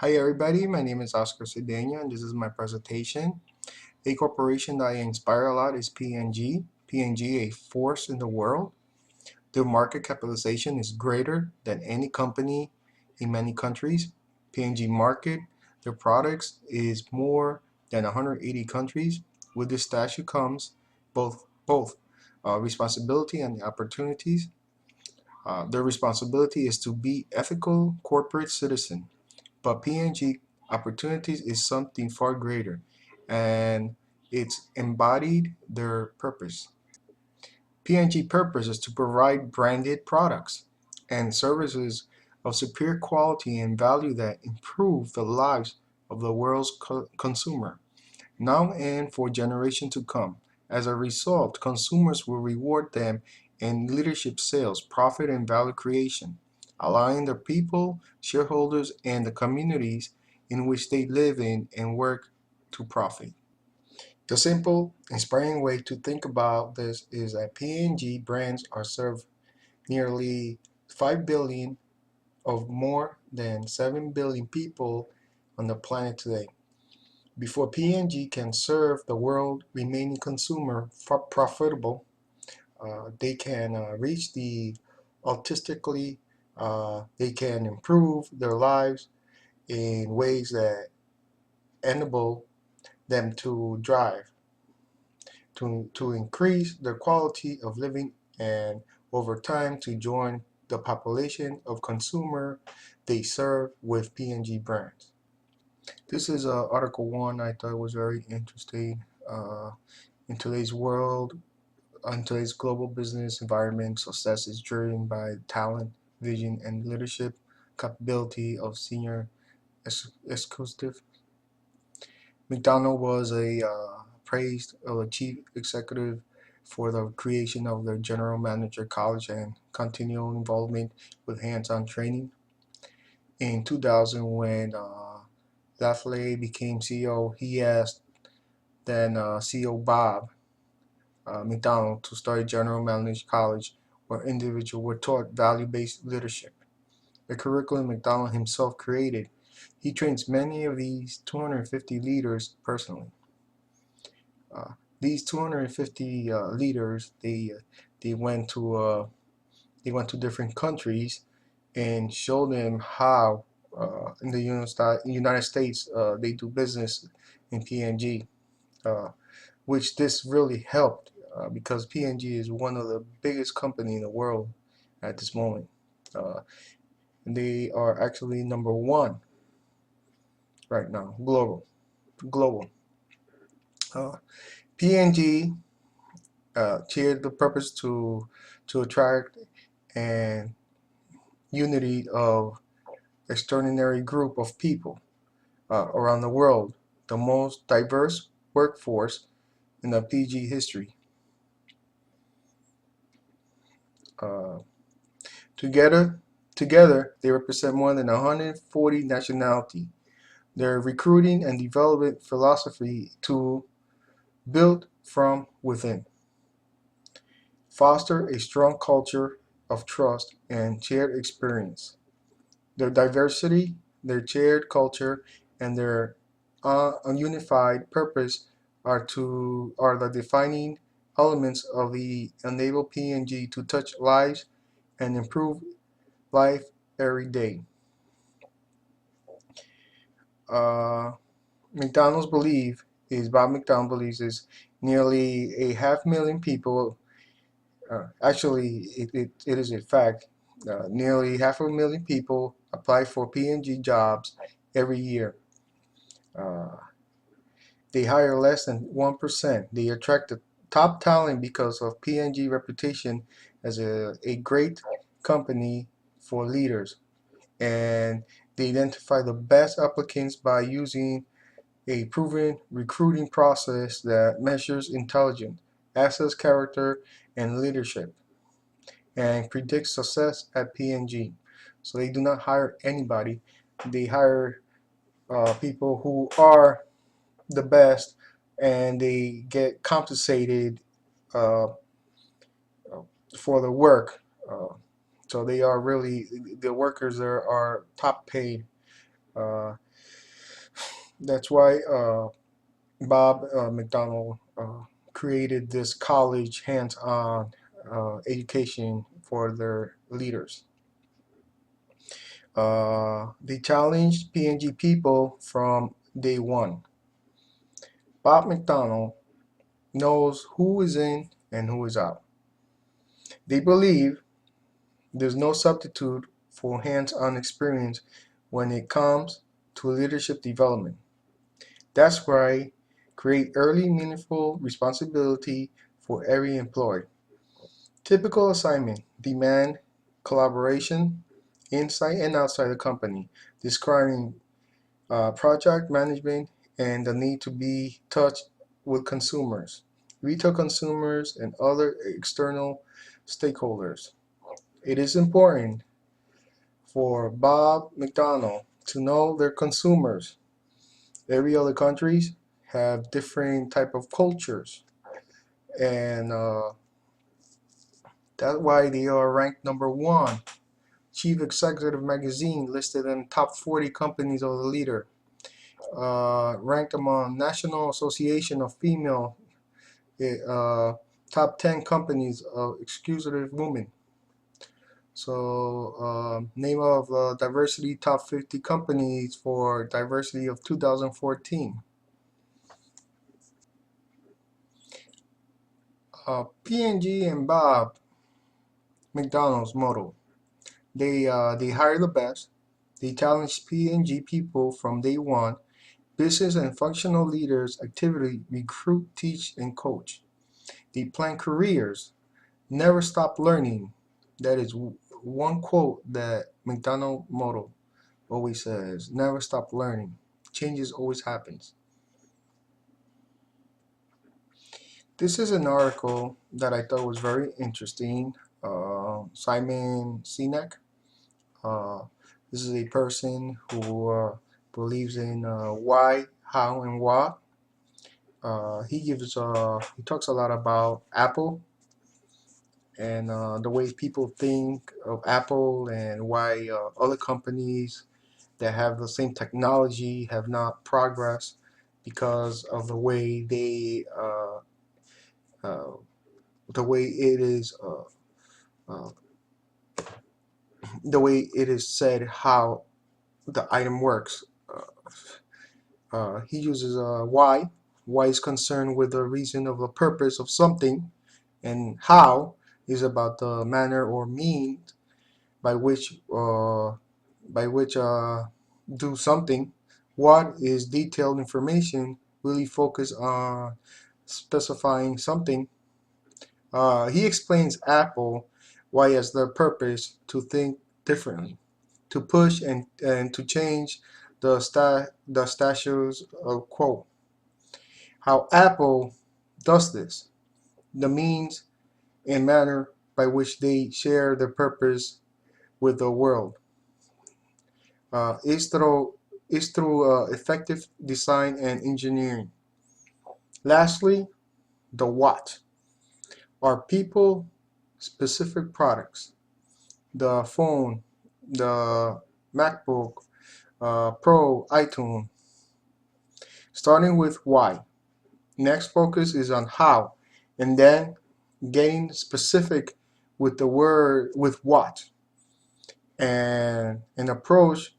Hi everybody, my name is Oscar Cedena and this is my presentation. A corporation that I inspire a lot is P&G. P&G, a force in the world. Their market capitalization is greater than any company in many countries. P&G market, their products is more than 180 countries. With this statue comes both responsibility and opportunities. Their responsibility is to be ethical corporate citizen. But P&G opportunities is something far greater, and it's embodied their purpose. P&G purpose is to provide branded products and services of superior quality and value that improve the lives of the world's consumer, now and for generations to come. As a result, consumers will reward them in leadership sales, profit, and value creation, allowing the people, shareholders, and the communities in which they live in and work to profit. The simple, inspiring way to think about this is that P&G brands are served nearly 5 billion of more than 7 billion people on the planet today. Before P&G can serve the world remaining consumer profitable, they can reach the autistically, they can improve their lives in ways that enable them to drive, to increase their quality of living and over time to join the population of consumer they serve with P&G brands. This is Article 1 I thought was very interesting. In today's world, in today's global business environment, success is driven by talent, vision, and leadership capability of senior executive. McDonald was a praised a chief executive for the creation of the general manager college and continual involvement with hands-on training. In 2000, when Lafley became CEO, he asked then CEO Bob McDonald to start General Manager College, where individuals were taught value-based leadership. The curriculum McDonald himself created. He trains many of these 250 leaders personally. These 250 leaders, they went to different countries and showed them how in the United States they do business in P&G. Which this really helped because P&G is one of the biggest company in the world at this moment. Uh, they are actually number one right now, global. Uh, P&G shared the purpose to attract and unity of extraordinary group of people around the world, the most diverse workforce in the PG history. Uh, Together, together, they represent more than 140 nationalities. Their recruiting and development philosophy to build from within, foster a strong culture of trust and shared experience. Their diversity, their shared culture, and their unified purpose are the defining elements of the enable P&G to touch lives and improve life every day. Uh, McDonald's believe is Bob McDonald believes is nearly a 500,000 people. Actually, it is a fact. Nearly 500,000 people apply for P&G jobs every year. Uh, they hire less than 1%. They attract the top talent because of P&G reputation as a great company for leaders. And they identify the best applicants by using a proven recruiting process that measures intelligence, assess character, and leadership, and predicts success at P&G. So they do not hire anybody. They hire people who are the best, and they get compensated uh, for the work. So they are really the workers there are top paid. Uh, That's why Bob McDonald created this college hands-on education for their leaders. They challenged P&G people from day one. Bob McDonald knows who is in and who is out. They believe there's no substitute for hands-on experience when it comes to leadership development. That's why create early meaningful responsibility for every employee. Typical assignment: demand collaboration, inside and outside the company, describing project management and the need to be touched with consumers, retail consumers, and other external stakeholders. It is important for Bob McDonald to know their consumers. Every other countries have different type of cultures, and that's why they are ranked number one. Chief Executive Magazine listed in top 40 companies of the leader. Ranked among National Association of Female top 10 companies of exclusive women. So, name of diversity top 50 companies for diversity of 2014. P&G and Bob McDonald's motto: they hire the best. They challenge P&G people from day one. Business and functional leaders actively recruit, teach, and coach. They plan careers. Never stop learning. That is one quote that McDonald motto always says. Never stop learning. Changes always happens. This is an article that I thought was very interesting. Simon Sinek. Uh, this is a person who believes in why, how, and what. He talks a lot about Apple and the way people think of Apple and why other companies that have the same technology have not progressed because of uh, the way it is uh, the way it is said how the item works. He uses why. Why is concerned with the reason of the purpose of something, and how is about the manner or means by which do something. What is detailed information really focus on specifying something. He explains Apple why has the purpose to think differently, to push and to change the status quo. How Apple does this, the means and manner by which they share their purpose with the world. Is through effective design and engineering. Lastly, the what are people specific products. The phone, the MacBook Pro, iTunes. Starting with why. Next focus is on how, and then getting specific with the word with what. And an approach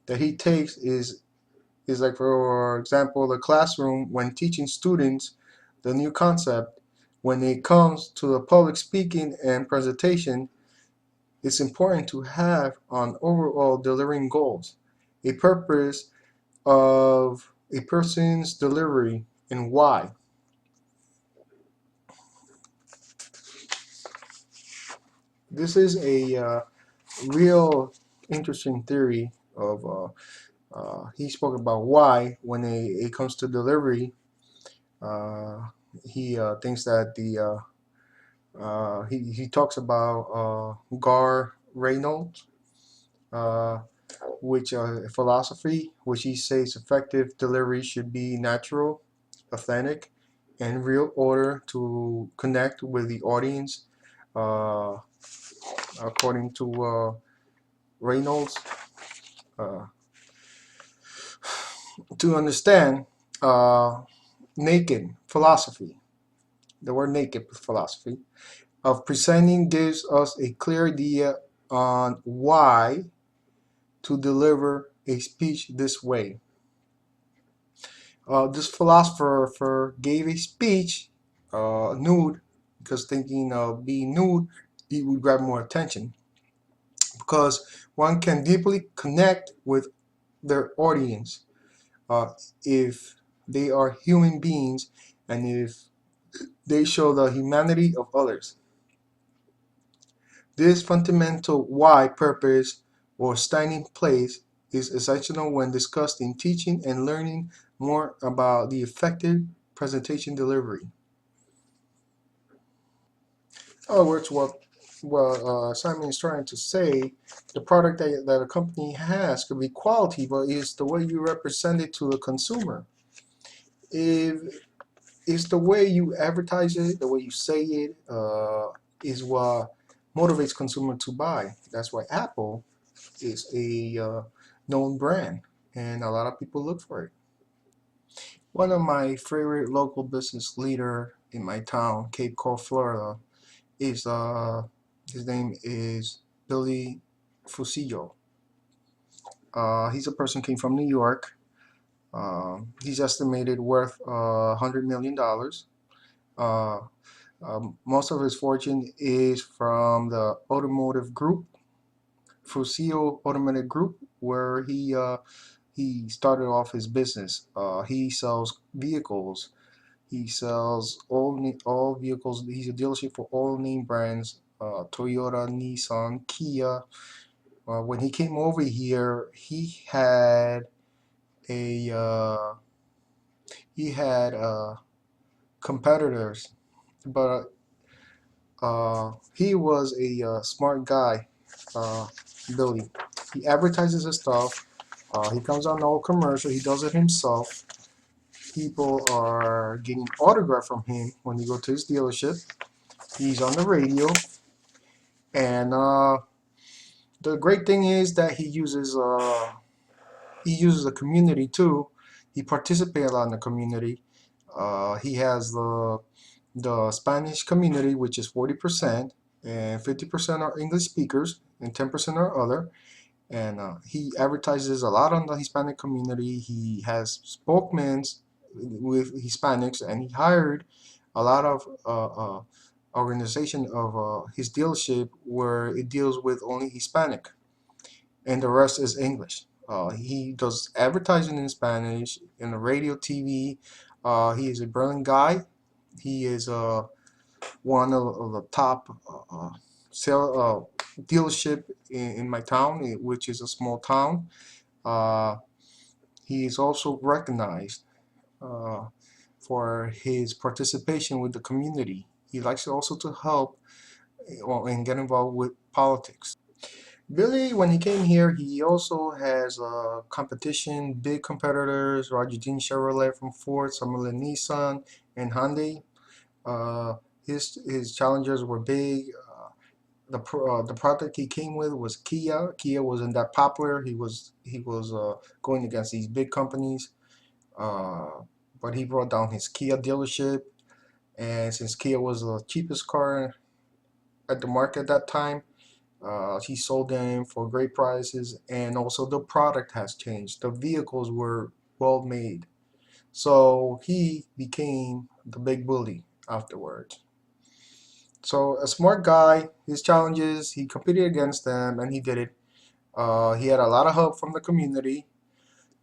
that he takes is like, for example, the classroom when teaching students the new concept. When it comes to the public speaking and presentation, it's important to have on overall delivering goals, a purpose of a person's delivery, and why. This is a real interesting theory of he spoke about why when it comes to delivery. Uh, he thinks that he talks about Gar Reynolds, uh, which philosophy, which he says effective delivery should be natural, authentic, and real order to connect with the audience. Uh, According to Reynolds, uh, to understand naked philosophy, the word naked philosophy, of presenting gives us a clear idea on why to deliver a speech this way. This philosopher gave a speech nude because thinking of being nude, he would grab more attention because one can deeply connect with their audience if they are human beings and if they show the humanity of others. This fundamental why purpose or standing place is essential when discussing teaching and learning more about the effective presentation delivery. In other words, what Simon is trying to say, the product that a company has could be quality, but it's the way you represent it to the consumer. If it's the way you advertise it, the way you say it, is what motivates consumer to buy. That's why Apple is a known brand, and a lot of people look for it. One of my favorite local business leader in my town, Cape Coral, Florida, is his name is Billy Fusillo. He's a person came from New York. He's estimated worth $100 million. Uh, most of his fortune is from the automotive group, Fusillo Automotive Group, where he started off his business. He sells vehicles. He sells all vehicles. He's a dealership for all name brands: Toyota, Nissan, Kia. When he came over here, a uh, he had competitors, but he was a smart guy. Uh, Billy. He advertises his stuff. He comes on all commercial. He does it himself. People are getting autograph from him when you go to his dealership. He's on the radio, and the great thing is that he uses the community too. He participates a lot in the community. He has the Spanish community, which is 40%, and 50% are English speakers, and 10% are other. And he advertises a lot on the Hispanic community. He has spokesmen with Hispanics, and he hired a lot of organization of his dealership where it deals with only Hispanic, and the rest is English. He does advertising in Spanish in the radio, TV. He is a brilliant guy. He is one of the top sale dealership in my town, which is a small town. Uh, he is also recognized uh, for his participation with the community. He likes also to help and get involved with politics. Billy, when he came here, he also has competition, big competitors, Roger Dean Chevrolet from Ford, Samuel Nissan, and Hyundai. Uh, his challengers were big. The product he came with was Kia. Kia wasn't that popular. He was going against these big companies, uh, but he brought down his Kia dealership. And since Kia was the cheapest car at the market at that time, he sold them for great prices. And also the product has changed. The vehicles were well made, so he became the big bully afterwards. So a smart guy, his challenges, he competed against them and he did it. He had a lot of help from the community.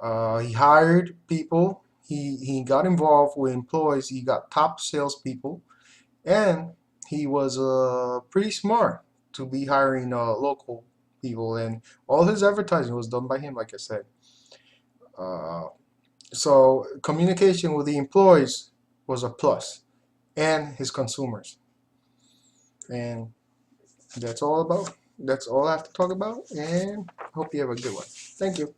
He hired people. He got involved with employees. He got top salespeople, and he was pretty smart to be hiring local people. And all his advertising was done by him, like I said. Uh, so communication with the employees was a plus, and his consumers. And that's all I have to talk about, and hope you have a good one. Thank you.